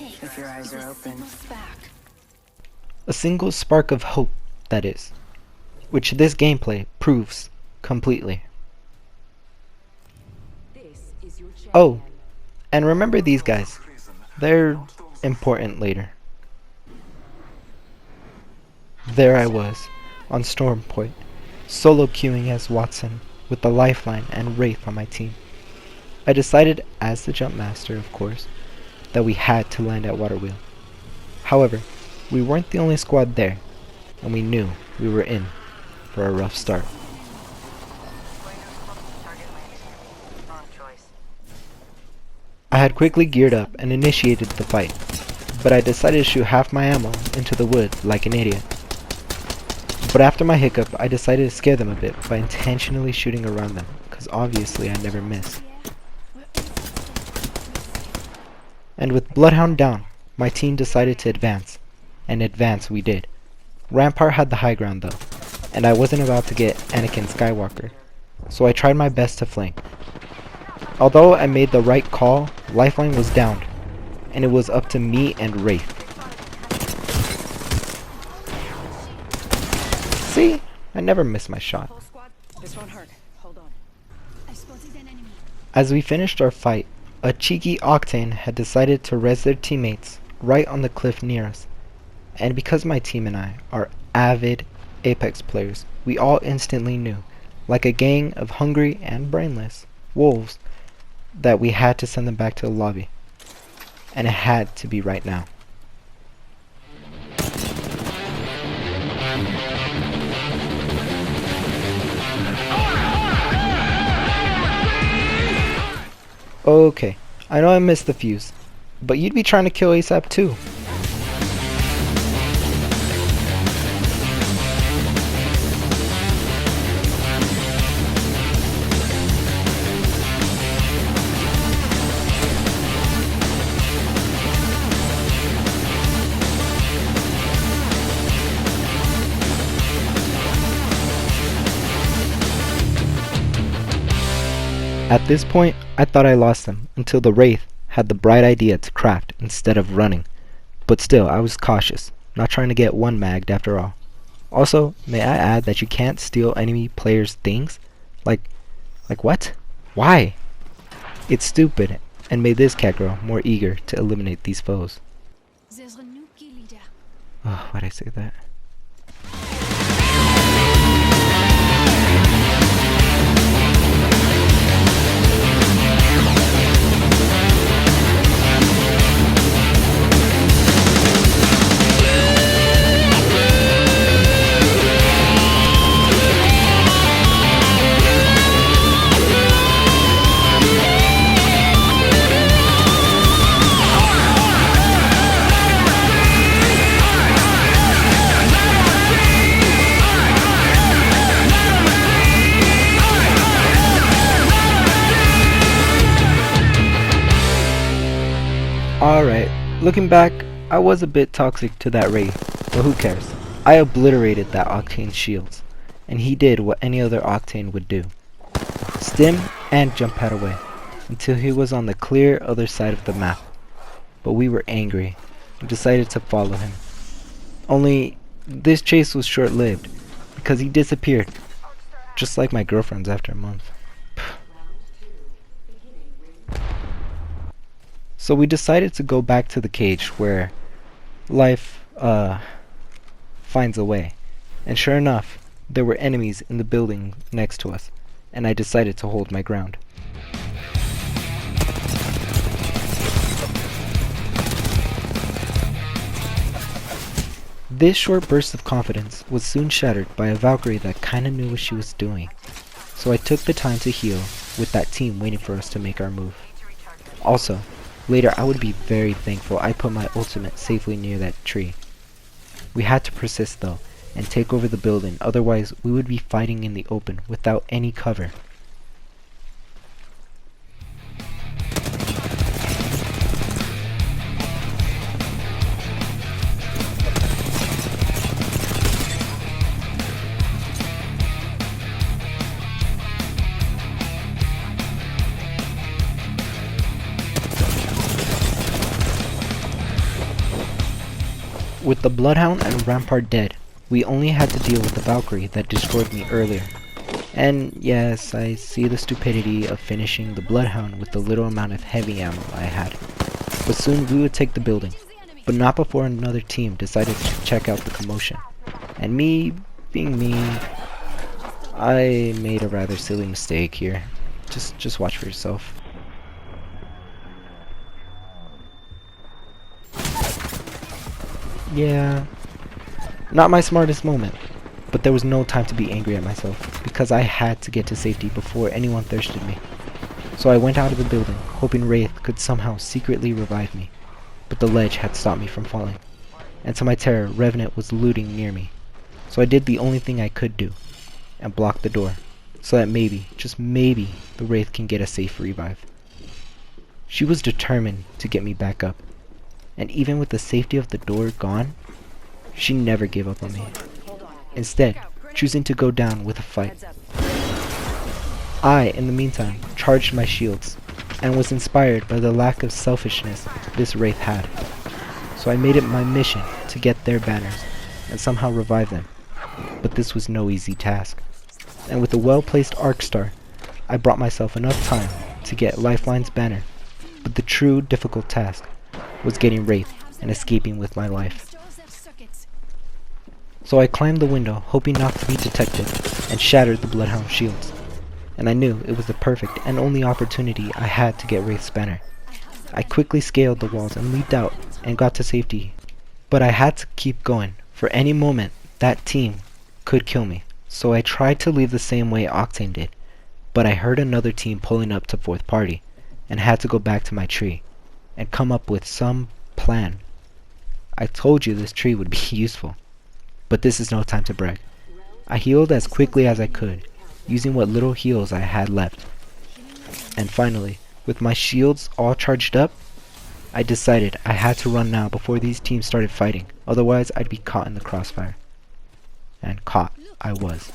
if your eyes are open. A single spark of hope, that is, which this gameplay proves completely. Oh, and remember these guys. They're important later. There I was, on Storm Point, solo queuing as Wattson, with the Lifeline and Wraith on my team. I decided, as the jump master of course, that we had to land at Waterwheel. However, we weren't the only squad there, and we knew we were in for a rough start. I had quickly geared up and initiated the fight, but I decided to shoot half my ammo into the wood like an idiot. But after my hiccup, I decided to scare them a bit by intentionally shooting around them, cause obviously I never miss. And with Bloodhound down, my team decided to advance, and advance we did. Rampart had the high ground though, and I wasn't about to get Anakin Skywalker, so I tried my best to flank. Although I made the right call, Lifeline was downed, and it was up to me and Wraith. See? I never miss my shot. This won't hurt. Hold on. As we finished our fight, a cheeky Octane had decided to res their teammates right on the cliff near us. And because my team and I are avid Apex players, we all instantly knew, like a gang of hungry and brainless wolves, that we had to send them back to the lobby. And it had to be right now. Okay, I know I missed the fuse, but you'd be trying to kill ASAP too. At this point, I thought I lost them until the Wraith had the bright idea to craft instead of running. But still, I was cautious, not trying to get one magged after all. Also, may I add that you can't steal enemy players' things? Like what? Why? It's stupid, and made this cat girl more eager to eliminate these foes. Oh, why'd I say that? Alright, looking back, I was a bit toxic to that Wraith, but who cares? I obliterated that Octane's shields, and he did what any other Octane would do. Stim and jump pad away, until he was on the clear other side of the map. But we were angry, and decided to follow him. Only, this chase was short-lived, because he disappeared, just like my girlfriends after a month. So we decided to go back to the cage where life finds a way. And sure enough, there were enemies in the building next to us, and I decided to hold my ground. This short burst of confidence was soon shattered by a Valkyrie that kinda knew what she was doing. So I took the time to heal with that team waiting for us to make our move. Also, later I would be very thankful I put my ultimate safely near that tree. We had to persist though, and take over the building, otherwise we would be fighting in the open without any cover. With the Bloodhound and Rampart dead, we only had to deal with the Valkyrie that destroyed me earlier. And yes, I see the stupidity of finishing the Bloodhound with the little amount of heavy ammo I had. But soon we would take the building, but not before another team decided to check out the commotion. And me, being me, I made a rather silly mistake here. Just watch for yourself. Yeah, not my smartest moment, but there was no time to be angry at myself, because I had to get to safety before anyone thirsted me. So I went out of the building, hoping Wraith could somehow secretly revive me, but the ledge had stopped me from falling, and to my terror, Revenant was looting near me. So I did the only thing I could do, and blocked the door, so that maybe, just maybe, the Wraith can get a safe revive. She was determined to get me back up, and even with the safety of the door gone, she never gave up on me, instead choosing to go down with a fight. I, in the meantime, charged my shields, and was inspired by the lack of selfishness this Wraith had. So I made it my mission to get their banners, and somehow revive them, but this was no easy task. And with a well-placed arc star, I brought myself enough time to get Lifeline's banner, but the true difficult task was getting Wraith and escaping with my life. So I climbed the window, hoping not to be detected, and shattered the Bloodhound shields. And I knew it was the perfect and only opportunity I had to get Wraith's banner. I quickly scaled the walls and leaped out and got to safety. But I had to keep going, for any moment that team could kill me. So I tried to leave the same way Octane did, but I heard another team pulling up to 4th party, and had to go back to my tree and come up with some plan. I told you this tree would be useful, but this is no time to brag. I healed as quickly as I could, using what little heals I had left. And finally, with my shields all charged up, I decided I had to run now before these teams started fighting, otherwise I'd be caught in the crossfire. And caught I was.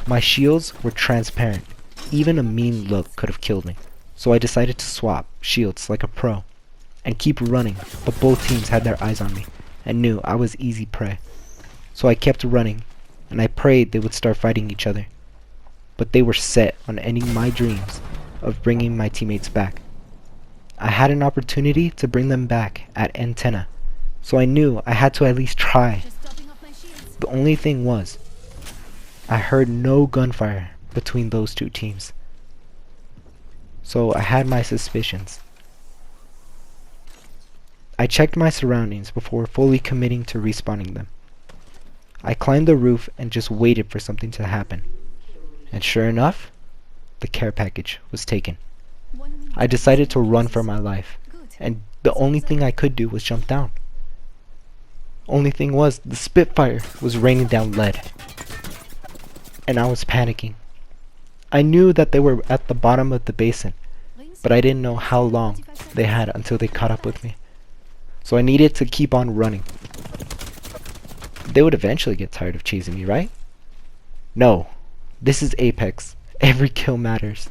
My shields were transparent. Even a mean look could have killed me. So I decided to swap shields like a pro and keep running, but both teams had their eyes on me and knew I was easy prey. So I kept running, and I prayed they would start fighting each other. But they were set on ending my dreams of bringing my teammates back. I had an opportunity to bring them back at Antenna, so I knew I had to at least try. The only thing was, I heard no gunfire between those two teams. So I had my suspicions. I checked my surroundings before fully committing to respawning them. I climbed the roof and just waited for something to happen. And sure enough, the care package was taken. I decided to run for my life, and the only thing I could do was jump down. Only thing was, the Spitfire was raining down lead, and I was panicking. I knew that they were at the bottom of the basin, but I didn't know how long they had until they caught up with me. So I needed to keep on running. They would eventually get tired of chasing me, right? No, this is Apex. Every kill matters.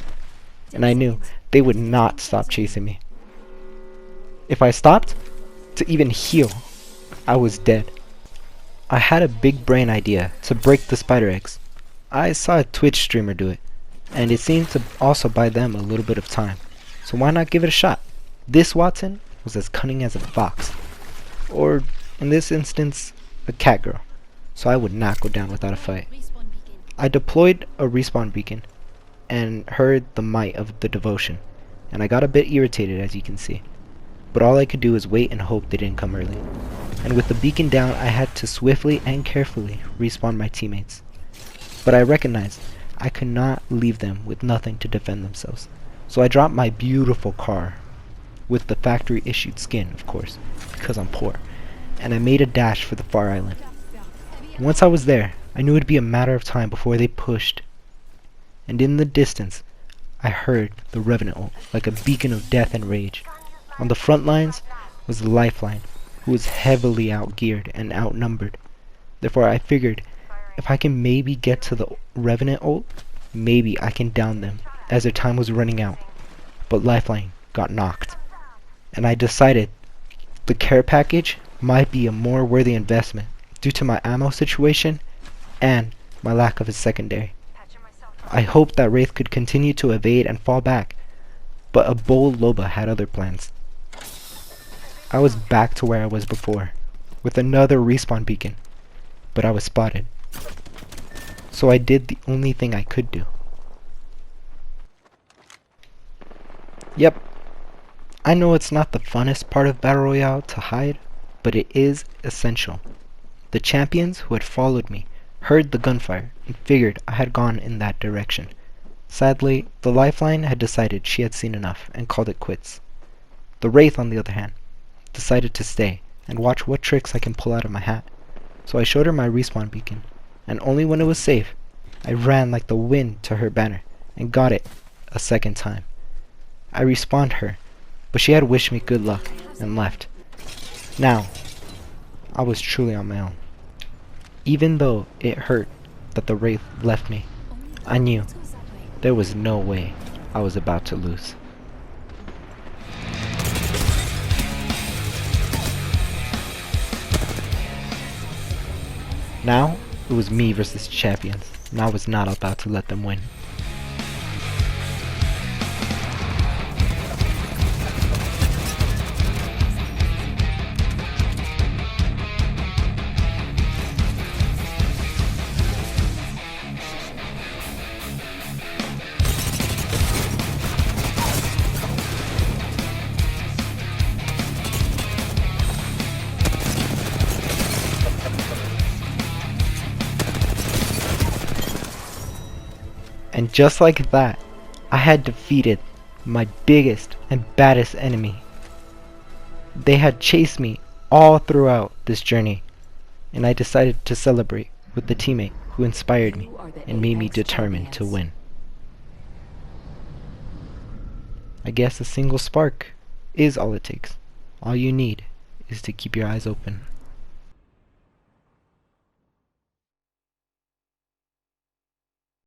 And I knew they would not stop chasing me. If I stopped to even heal, I was dead. I had a big brain idea to break the spider eggs. I saw a Twitch streamer do it, and it seemed to also buy them a little bit of time. So why not give it a shot? This Wattson was as cunning as a fox, or in this instance, a cat girl, so I would not go down without a fight. I deployed a respawn beacon and heard the might of the devotion, and I got a bit irritated, as you can see. But all I could do was wait and hope they didn't come early. And with the beacon down, I had to swiftly and carefully respawn my teammates. But I recognized I could not leave them with nothing to defend themselves. So I dropped my beautiful car, with the factory issued skin, of course, because I'm poor, and I made a dash for the far island. Once I was there, I knew it would be a matter of time before they pushed. And in the distance, I heard the Revenant ult, like a beacon of death and rage. On the front lines was the Lifeline, who was heavily outgeared and outnumbered. Therefore I figured, if I can maybe get to the Revenant ult, maybe I can down them, as their time was running out. But Lifeline got knocked, and I decided the care package might be a more worthy investment due to my ammo situation and my lack of a secondary. I hoped that Wraith could continue to evade and fall back, but a bold Loba had other plans. I was back to where I was before, with another respawn beacon, but I was spotted. So I did the only thing I could do. Yep, I know it's not the funnest part of Battle Royale to hide, but it is essential. The champions who had followed me heard the gunfire and figured I had gone in that direction. Sadly, the Lifeline had decided she had seen enough and called it quits. The Wraith, on the other hand, decided to stay and watch what tricks I can pull out of my hat. So I showed her my respawn beacon, and only when it was safe, I ran like the wind to her banner and got it a second time. I respawned her, but she had wished me good luck and left. Now, I was truly on my own. Even though it hurt that the Wraith left me, I knew there was no way I was about to lose. Now, it was me versus champions, and I was not about to let them win. And just like that, I had defeated my biggest and baddest enemy. They had chased me all throughout this journey, and I decided to celebrate with the teammate who inspired me and made me determined to win. I guess a single spark is all it takes. All you need is to keep your eyes open.